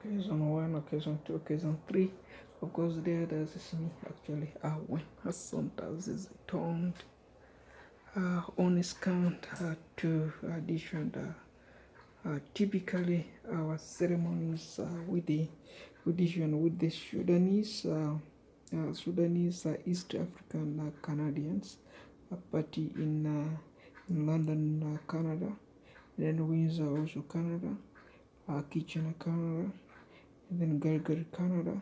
occasion 1, occasion 2, occasion 3. Of course, there's me actually. When Hassan does his turned on his count to addition. Typically, our ceremonies with the Sudanese, East African Canadians, a party in London, Canada, then Windsor, also Canada, Kitchener, Canada, and then Calgary, Canada,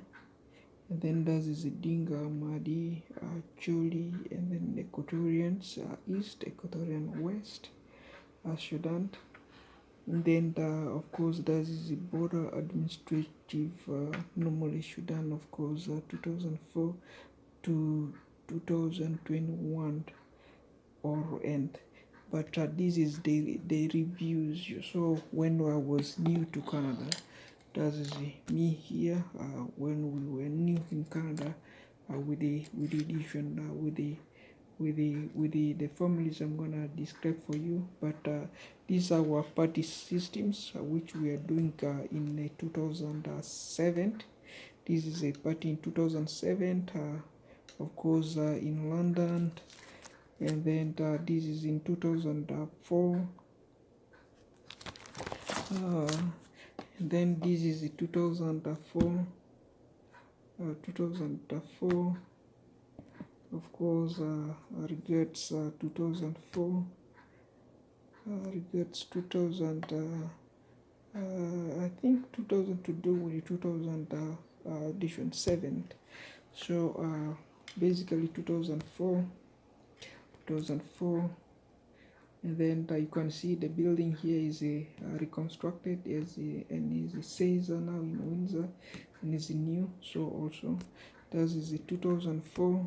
and then there's Dinga, Madi, Choli, and then Equatorians, East, Equatorian West, Sudan. And then of course that is the border administrative, normally Sudan, of course, 2004 to 2021 or end, but this is the reviews. So when I was new to Canada, that is me here, when we were new in Canada, with the edition, with the families I'm gonna describe for you. But these are our party systems, which we are doing in 2007. This is a party in 2007, of course, in London, and then this is in 2004. And then this is 2004. 2004. Of course, regrets 2004, regrets 2000, I think 2000 to do with 2000 edition 7. So basically 2004, and then you can see the building here is reconstructed, and it says now in Windsor, and is new. So also that is 2004.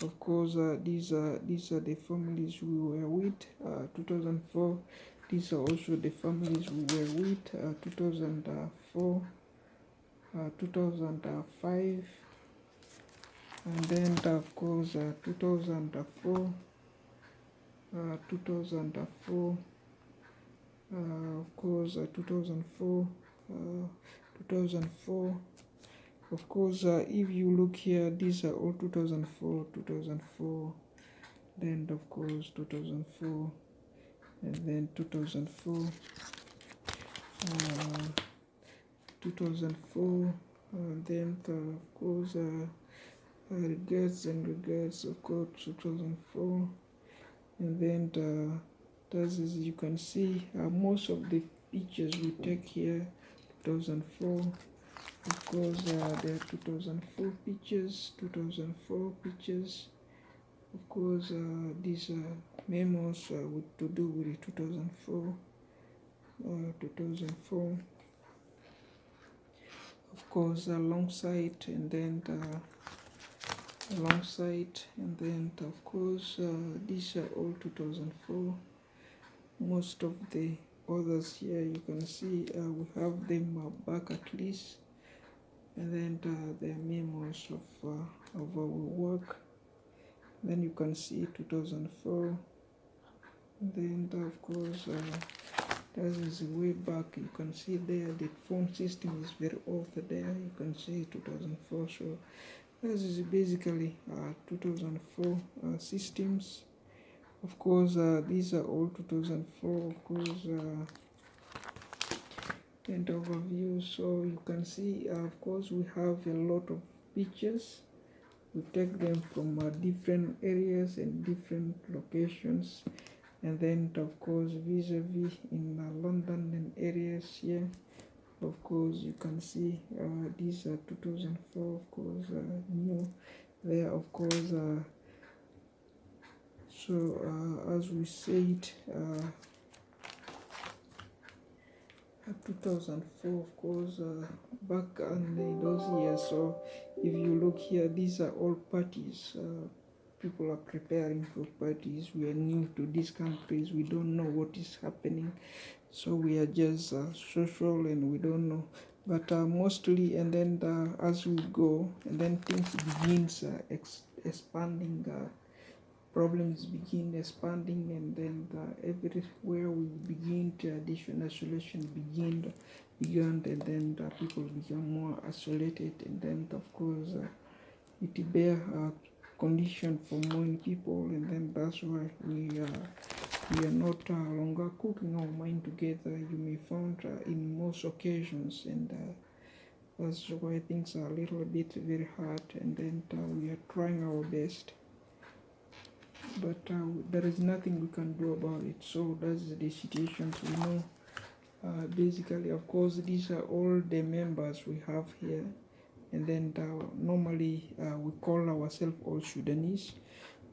Of course, these are the families we were with. 2004. These are also the families we were with. 2004, 2005, and then of course 2004, 2004. Of course 2004, 2004. Of course, if you look here, these are all 2004, then of course 2004, and then 2004, 2004, and then of course regrets, of course 2004, and then this is, you can see most of the pictures we take here, 2004. Of course, there are 2004 pictures, 2004 pictures. Of course, these are memos with to do with 2004, 2004. Of course, alongside, and then of course, these are all 2004. Most of the others here, you can see we have them back at least. And then the memos of our work. Then you can see 2004. And then of course that is way back. You can see there the phone system is very old there. You can see 2004. So this is basically 2004 systems. Of course, these are all 2004. Of course. And overview. So you can see, of course, we have a lot of pictures. We take them from different areas and different locations, and then of course vis-a-vis in London and areas here. Of course, you can see these are 2004. Of course, new there. Of course, so as we said. 2004, of course, back in those years. So if you look here, these are all parties. People are preparing for parties. We are new to these countries. We don't know what is happening. So we are just social, and we don't know. But mostly, and then as we go, and then things begins expanding. Problems begin expanding, and then everywhere we begin to additional solutions begin began, and then people become more isolated, and then of course it bear a condition for many people, and then that's why we are not longer cooking our mind together. You may find in most occasions, and that's why things are a little bit very hard, and then we are trying our best, but there is nothing we can do about it. So that's the situations we know. Basically, of course, these are all the members we have here, and then normally we call ourselves all Sudanese,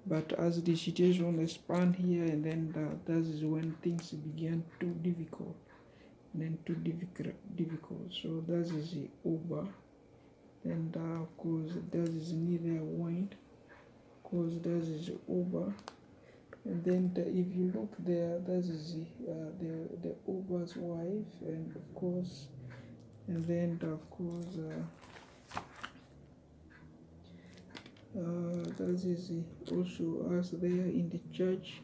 but as the situation expand here, and then that is when things began too difficult, and then too difficult. So that is the Uber, and of course that is neither wind, of course that is Uber. And then if you look there, that is the Uber's wife, and of course, and then of course that is also us there in the church.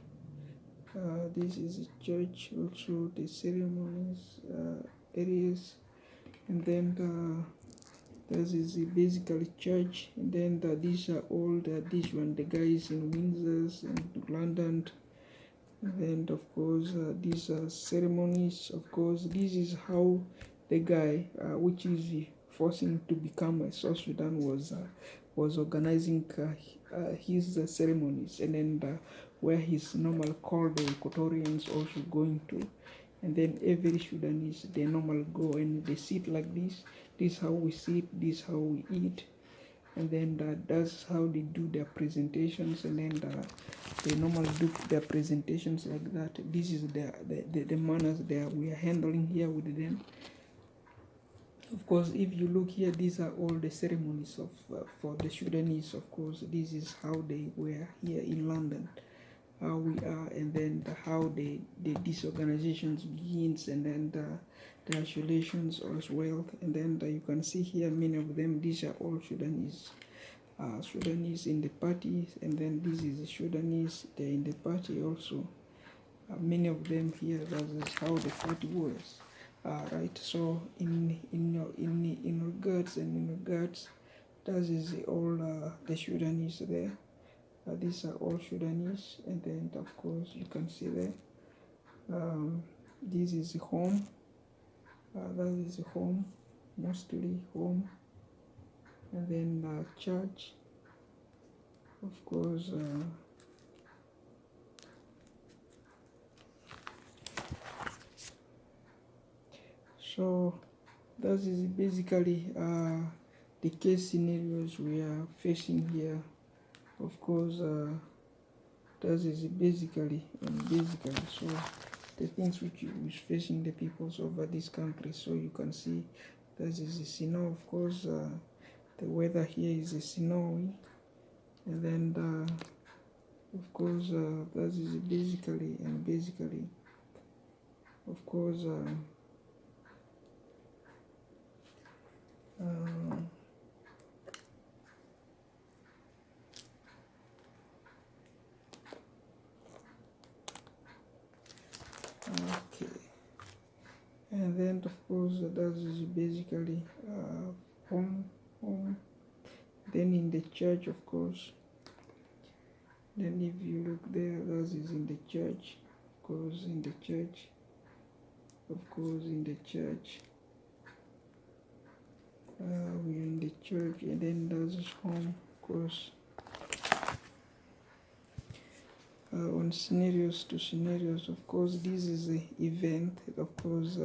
This is the church, also the ceremonies areas, and then that is basically church, and then these are all these one the guys in Windsor and London, and then of course these are ceremonies. Of course, this is how the guy which is forcing to become a South Sudan was organizing his ceremonies, and then where his normal called the Equatorians also going to, and then every Sudanese they normal go and they sit like this. This is how we sit, this is how we eat, and then that's how they do their presentations, and then they normally do their presentations like that. This is the manners that we are handling here with them. Of course, if you look here, these are all the ceremonies of for the Sudanese. Of course, this is how they were here in London, how we are, and then how these organizations begins, and then the isolations as well. And then you can see here many of them. These are all Sudanese. Sudanese in the party, and then this is the Sudanese. They're in the party also. Many of them here. That is how the party was. Right. So in regards, that is all the Sudanese there. These are all Sudanese, and then of course you can see there. This is home. That is home, mostly home, and then church. Of course. So that is basically the case scenarios we are facing here. Of course, that is basically so the things which is facing the peoples over this country. So you can see that is a snow. Of course, the weather here is snowy, and then of course that is basically of course. Okay, and then of course that is basically home. Then in the church, of course. Then if you look there, that is in the church. Of course, in the church. Of course, in the church. We are in the church, and then that is home. Of course. On scenarios to scenarios, of course, this is the event, of course,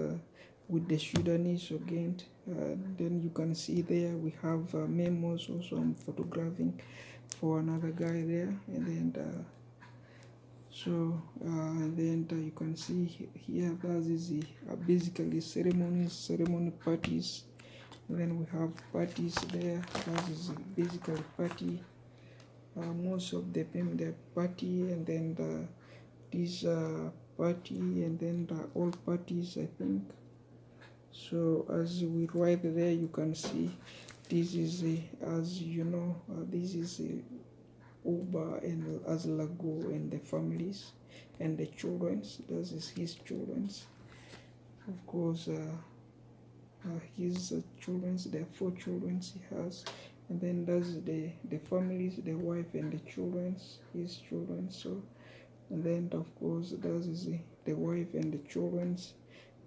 with the Sudanese again. Then you can see there we have memos. Also I'm photographing for another guy there, and then and then you can see here that is basically ceremony parties, and then we have parties there. That is basically party. Most of the party, and then this party, and then all parties, I think. So as we write there, you can see this is as you know, this is Uba and Azlago and the families and the children's. This is his children's. Of course, his children. There are 4 children he has, and then that's the families, the wife and the children, his children. So, and then of course that is the wife and the children,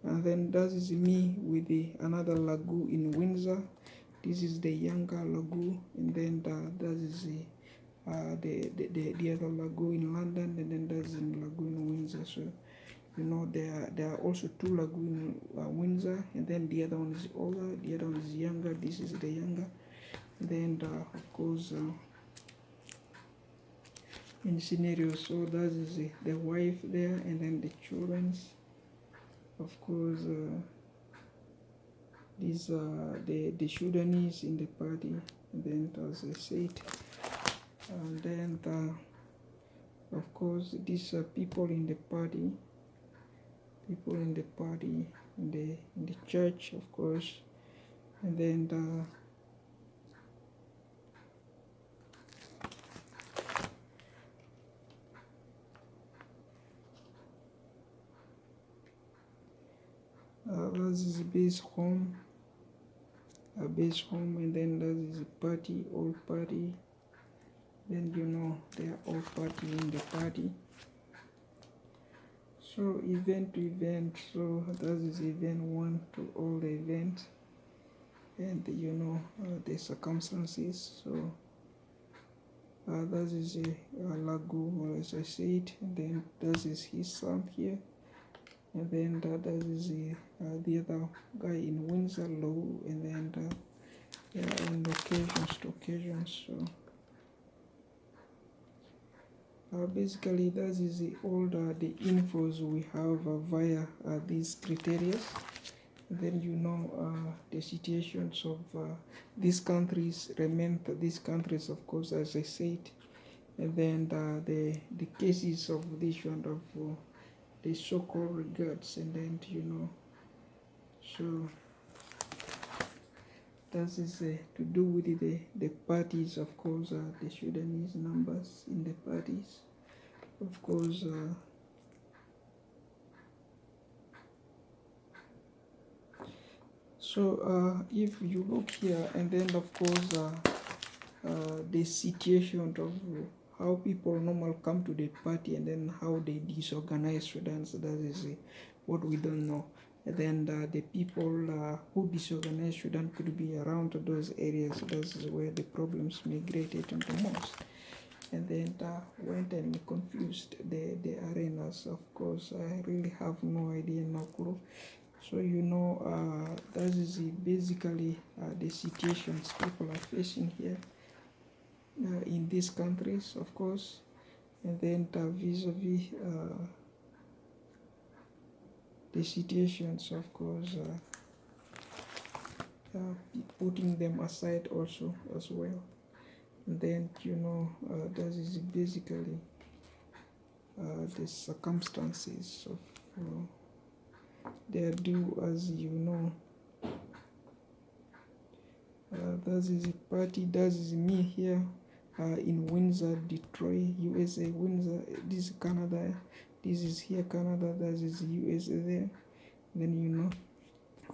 and then that is me with another lagoon in Windsor. This is the younger lagoon, and then that is the other lagoon in London, and then that's in lagoon in Windsor. So there are also 2 lagoon in Windsor, and then the other one is older, the other one is younger. This is the younger, and then of course in scenario, so that is the wife there, and then the children's. Of course, these are the Sudanese in the party, and then as I said, and then of course these are people in the party, in the church, of course, and then that is base home, and then that is a party, all party. Then they are all party in the party. So event to event, so that is event 1 to all the events, and the circumstances. So that is a lagoon, as I said, and then that is his son here, and then that is the other guy in Windsor Law, and then on occasions to occasions. So basically that is all the infos we have via these criteria. Then the situations of these countries remain these countries, of course, as I said, and then the cases of this one of the so-called regards, and then so that is to do with the parties, of course, the Sudanese numbers in the parties, of course. So if you look here, and then of course the situation of how people normally come to the party, and then how they disorganize Sudan, so that is what we don't know. And then the people who disorganize Sudan could be around those areas. That's where the problems migrated the most. And then went and confused the arenas. Of course, I really have no idea, no clue. So that is basically the situations people are facing here in these countries, of course, and then vis-a-vis the situations, of course, putting them aside also as well. And then that is basically the circumstances of their due, as that is a party, that is me here in Windsor, Detroit, USA. Windsor, this is Canada, this is here Canada, that is USA there. Then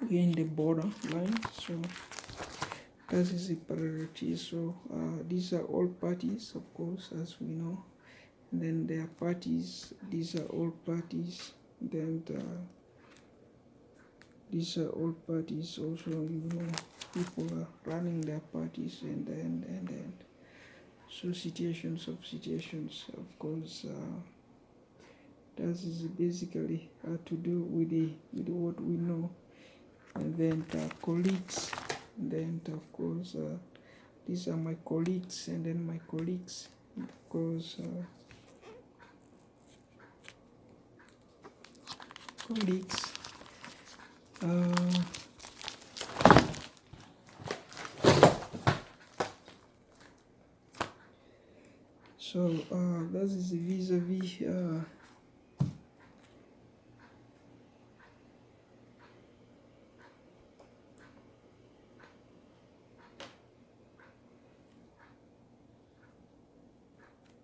we're in the border line, so that is a priority. So these are all parties, of course, as we know. And then there are parties, these are all parties. Then these are all parties also, people are running their parties, and then so situations, of course, that is basically to do with what we know. And then colleagues, and then of course these are my colleagues, and then my colleagues, of course, colleagues. So that is vis-a-vis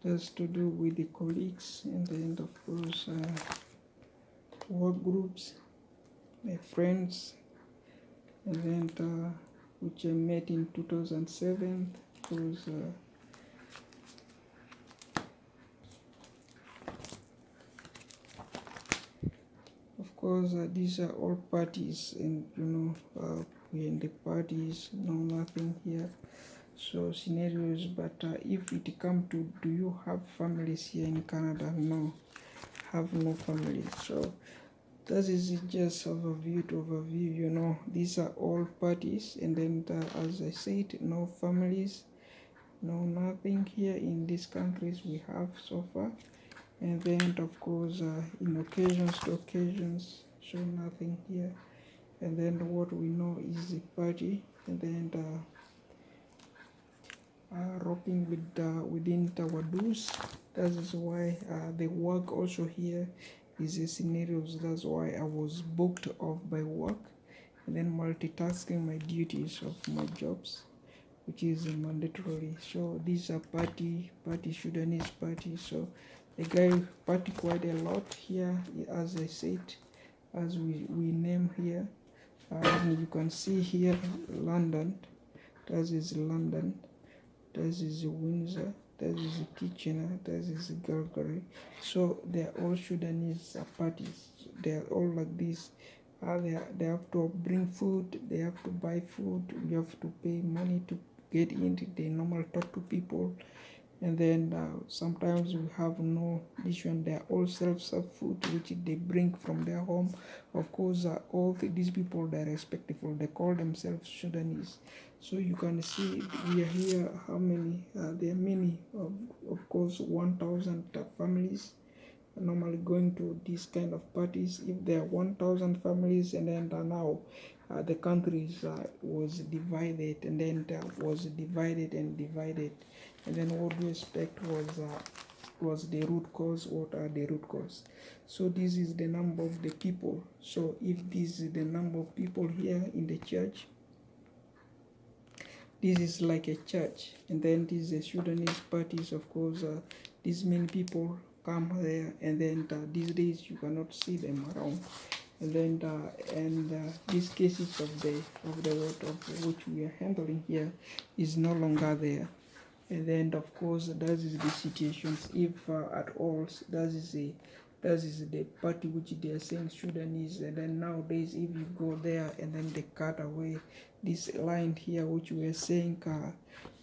that's to do with the colleagues, and then of course work groups, my friends, and then which I met in 2007. Was of course these are all parties, and we're in the parties, no nothing here. So scenarios, but if it come to, do you have families here in Canada? No, have no family. So that is just overview to overview. These are all parties, and then as I said, no families, no nothing here in these countries we have so far. And then of course in occasions to occasions, so nothing here. And then what we know is the party, and then roping within our dues. That is why the work also here is a scenarios. That's why I was booked off by work, and then multitasking my duties of my jobs, which is mandatory. So these are party Sudanese party. So the guy party quite a lot here, as I said, as we name here. You can see here London. That is London. That is Windsor. That is Kitchener. That is Calgary. So they are all Sudanese parties. They are all like this. They have to bring food. They have to buy food. You have to pay money to get in. They normally talk to people, and then sometimes we have no this one. They are all self-serve food which they bring from their home. Of course all these people, they are respectful, they call themselves Sudanese. So you can see we are here, how many there are many, of course 1,000 families normally going to these kind of parties. If there are 1,000 families, and then now the countries was divided, and then was divided and divided, and then what we expect was the root cause. What are the root cause? So this is the number of the people. So if this is the number of people here in the church, this is like a church, and then these are Sudanese parties. Of course these many people come there, and then these days you cannot see them around. And then these cases of the what of which we are handling here is no longer there. And then of course that is the situations, if at all, that is the party which they are saying Sudanese. And then nowadays if you go there and then they cut away this line here which we are saying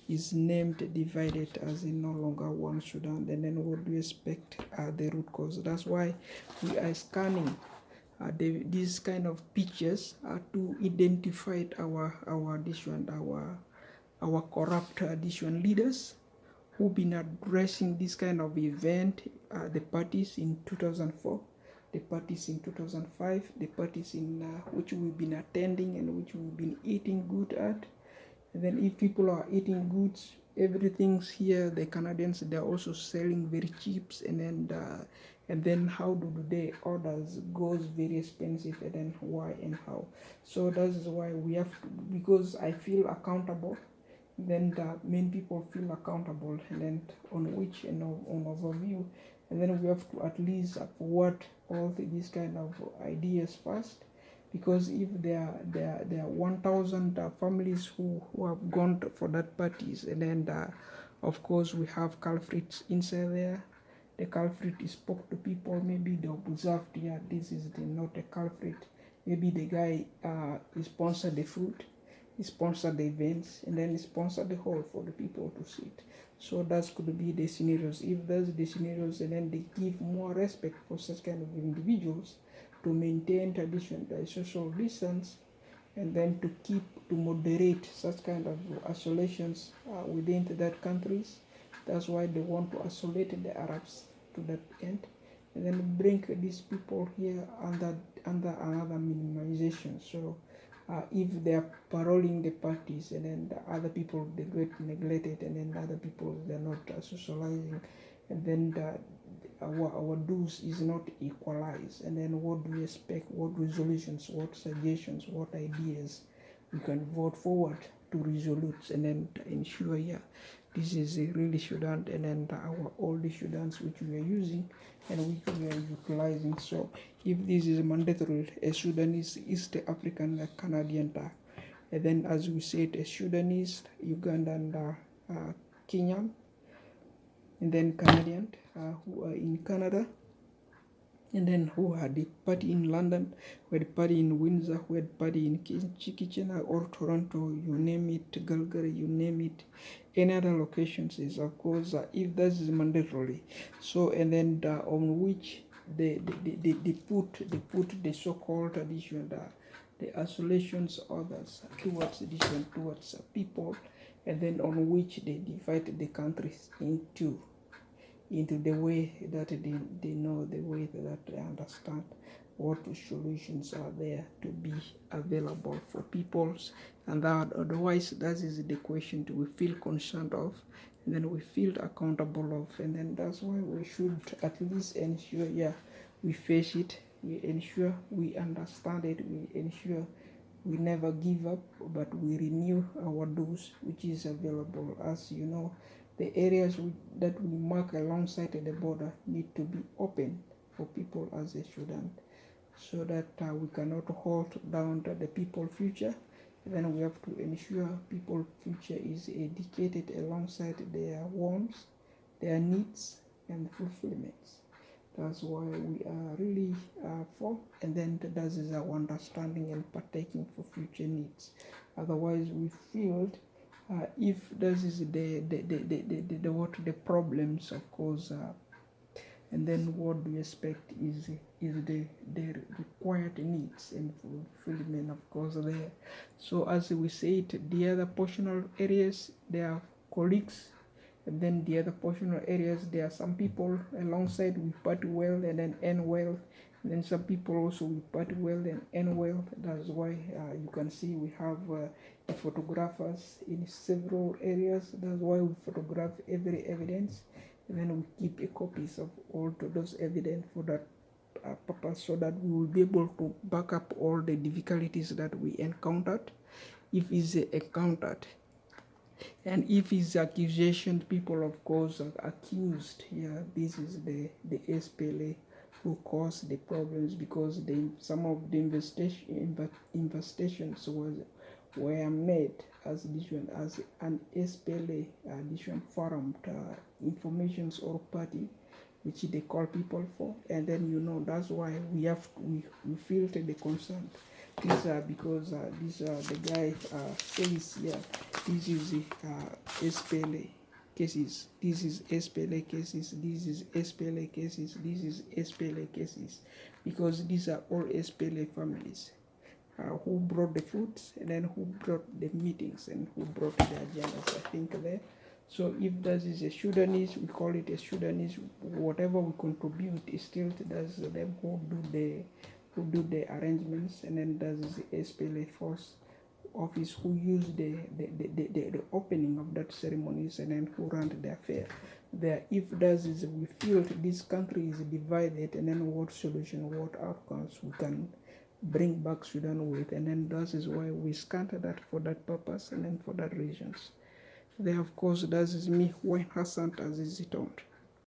is named divided, as in no longer one Sudan, and then what do you expect the root cause? That's why we are scanning these kind of pictures to identify our corrupt leaders who've been addressing this kind of event, the parties in 2004, the parties in 2005, the parties in which we've been attending and which we've been eating good at. And then if people are eating goods, everything's here, the Canadians, they're also selling very cheap, and then how do the orders goes very expensive, and then why and how. So that is why we have to, because I feel accountable, then many people feel accountable, and then on which and on overview, and then we have to at least forward all these kind of ideas first. Because if there are 1,000 families who have gone for that parties, and then of course we have culprits inside there. The culprit spoke to people, maybe they observed, yeah, this is not a culprit. Maybe the guy he sponsored the food, he sponsored the events, and then he sponsored the hall for the people to sit. So that could be the scenarios. If that's the scenarios, and then they give more respect for such kind of individuals, to maintain tradition, the social distance, and then to moderate such kind of isolations within that countries. That's why they want to isolate the Arabs to that end, and then bring these people here under another minimization. So if they are paroling the parties, and then the other people they get neglected, and then other people they're not socializing, and then our dues is not equalized, and then what do we expect, what resolutions, what suggestions, what ideas we can vote forward to resolute, and then ensure, yeah, this is a really Sudan, and then our old Sudans which we are using and which we are utilizing. So if this is mandatory, a Sudanese East African Canadian and then as we said, Sudanese, Ugandan, Kenyan, and then Canadian who are in Canada, and then who had the party in London, who had party in Windsor, who had party in Kitchener or Toronto, you name it, Calgary, you name it, any other locations is of course if that is mandatory. So and then on which they put the so-called tradition, the isolations others towards people, and then on which they divide the countries into the way that they know, the way that they understand what solutions are there to be available for peoples, and that otherwise that is the question we feel concerned of, and then we feel accountable of, and then that's why we should at least ensure we face it, we ensure we understand it, we ensure we never give up, but we renew our dues which is available. As you know, the areas that we mark alongside the border need to be open for people as they should, so that we cannot hold down the people's future. And then we have to ensure people's future is educated alongside their wants, their needs, and fulfillments. That's why we are really for, and then that is our understanding and partaking for future needs. Otherwise, we feel if this is the problems, of course, and then what we expect is the required needs and fulfillment, of course, there. So as we said, the other portional areas, they are colleagues, and then the other portional areas, there are some people alongside we party well and then end well, and then some people also we party well and end well. That's why you can see we have photographers in several areas. That's why we photograph every evidence, and then we keep a copies of all those evidence for that purpose, so that we will be able to back up all the difficulties that we encountered, if it's encountered. And if it's accusation, people of course are accused. This is the SPLA who caused the problems, because some of the investigations were made as an SPLA different forum informations or party which they call people for, and then that's why we feel the concern. These are because these are the guy says this is SPLA cases, this is SPLA cases, this is SPLA cases, this is SPLA cases, because these are all SPLA families who brought the foods, and then who brought the meetings, and who brought the agendas, I think there. So if that is a Sudanese, we call it a Sudanese. Whatever we contribute is still that's them who do the arrangements, and then that is the SPLA force office who use the opening of that ceremonies, and then who run the affair there. If that is, we feel this country is divided, and then what solution, what outcomes we can bring back Sudan with, and then that is why we scatter that for that purpose, and then for that reasons. There, of course, that is me, Wayne Hassan, as ZizitonFinance.